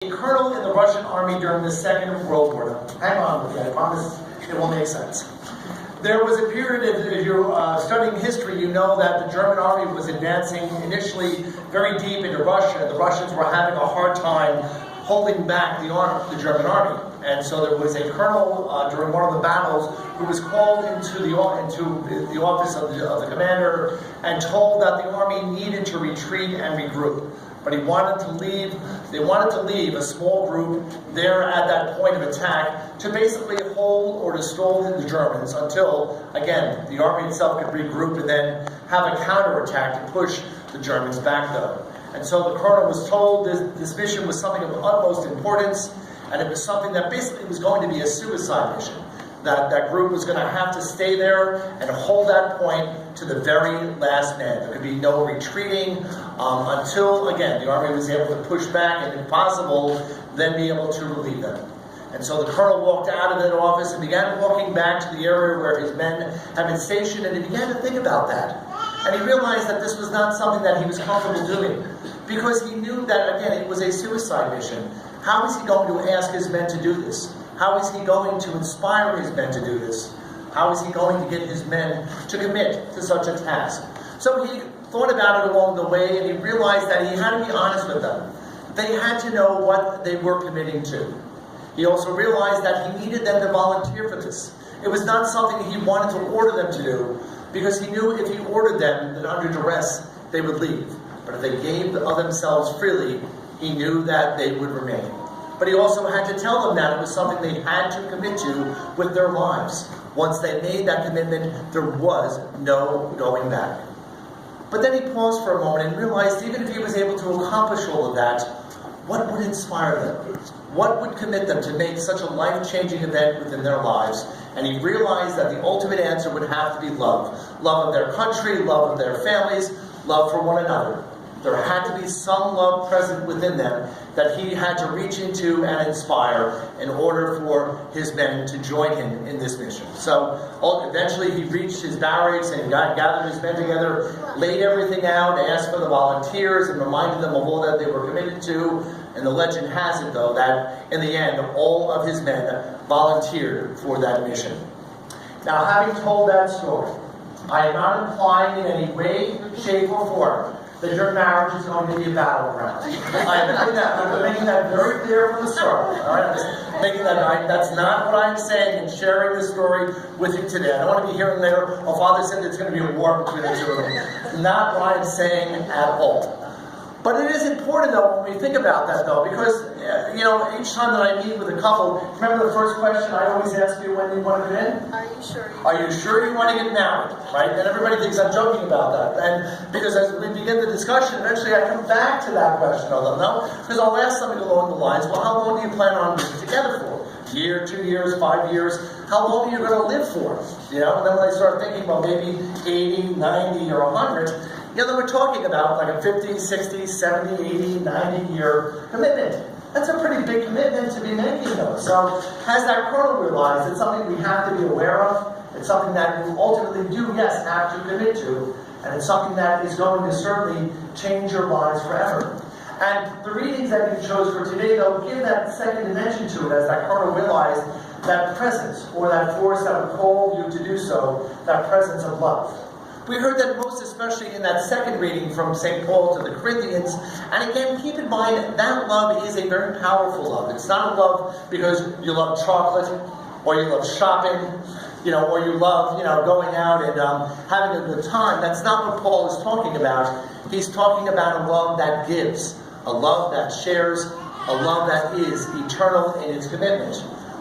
A colonel in the Russian army during the Second World War. Hang on with me, I promise it will make sense. There was a period, if you're studying history, you know that the German army was advancing initially very deep into Russia. The Russians were having a hard time holding back the German army. And so there was a colonel during one of the battles who was called into the office of the commander and told that the army needed to retreat and regroup. But they wanted to leave a small group there at that point of attack to basically hold or to stall the Germans until, again, the army itself could regroup and then have a counterattack to push the Germans back, though. And so the colonel was told this mission was something of utmost importance, and it was something that basically was going to be a suicide mission. That group was going to have to stay there and hold that point to the very last man. There could be no retreating until, again, the army was able to push back and, if possible, then be able to relieve them. And so the colonel walked out of that office and began walking back to the area where his men had been stationed, and he began to think about that. And he realized that this was not something that he was comfortable doing, because he knew that, again, it was a suicide mission. How is he going to ask his men to do this? How is he going to inspire his men to do this? How is he going to get his men to commit to such a task? So he thought about it along the way, and he realized that he had to be honest with them. They had to know what they were committing to. He also realized that he needed them to volunteer for this. It was not something he wanted to order them to do, because he knew if he ordered them that under duress, they would leave. But if they gave of themselves freely, he knew that they would remain. But he also had to tell them that it was something they had to commit to with their lives. Once they made that commitment, there was no going back. But then he paused for a moment and realized even if he was able to accomplish all of that, what would inspire them? What would commit them to make such a life-changing event within their lives? And he realized that the ultimate answer would have to be love. Love of their country, love of their families, love for one another. There had to be some love present within them that he had to reach into and inspire in order for his men to join him in this mission. So eventually he reached his barracks and gathered his men together, laid everything out, asked for the volunteers and reminded them of all that they were committed to. And the legend has it, though, that in the end, all of his men volunteered for that mission. Now, having told that story, I am not implying in any way, shape, or form that your marriage is going to be a battleground. I'm making that very clear from the start. All right, I'm just making that right. That's not what I'm saying and sharing this story with you today. I don't want to be hearing later, oh, Father said there's going to be a war between the two of them. Not what I'm saying at all. But it is important, though, when we think about that, though, because, each time that I meet with a couple, remember the first question I always ask you when you want to get in? Are you sure? Are you sure you want to get married? Right? And everybody thinks I'm joking about that. And because as we begin the discussion, eventually I come back to that question. I'll know, because I'll ask something along the lines, well, how long do you plan on being together for? A year, 2 years, 5 years? How long are you going to live for? And then when I start thinking, well, maybe 80, 90, or 100, then we're talking about like a 50, 60, 70, 80, 90 year commitment. That's a pretty big commitment to be making, though. So, has that colonel realized it's something we have to be aware of? It's something that we ultimately do, yes, have to commit to. And it's something that is going to certainly change your lives forever. And the readings that you chose for today, though, give that second dimension to it, as that colonel realized that presence, or that force that would call you to do so, that presence of love. We heard that most especially in that second reading from St. Paul to the Corinthians. And again, keep in mind that love is a very powerful love. It's not a love because you love chocolate, or you love shopping, or you love, going out and having a good time. That's not what Paul is talking about. He's talking about a love that gives, a love that shares, a love that is eternal in its commitment,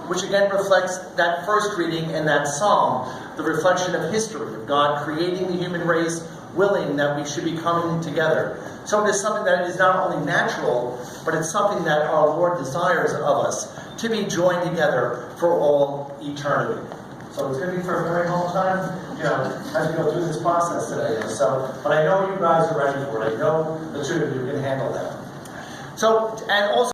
which again reflects that first reading in that psalm, the reflection of history, of God creating the human race, willing that we should be coming together. So it is something that is not only natural, but it's something that our Lord desires of us, to be joined together for all eternity. So it's going to be for a very long time, as we go through this process today. But I know you guys are ready for it. I know the two of you can handle that. So, and also,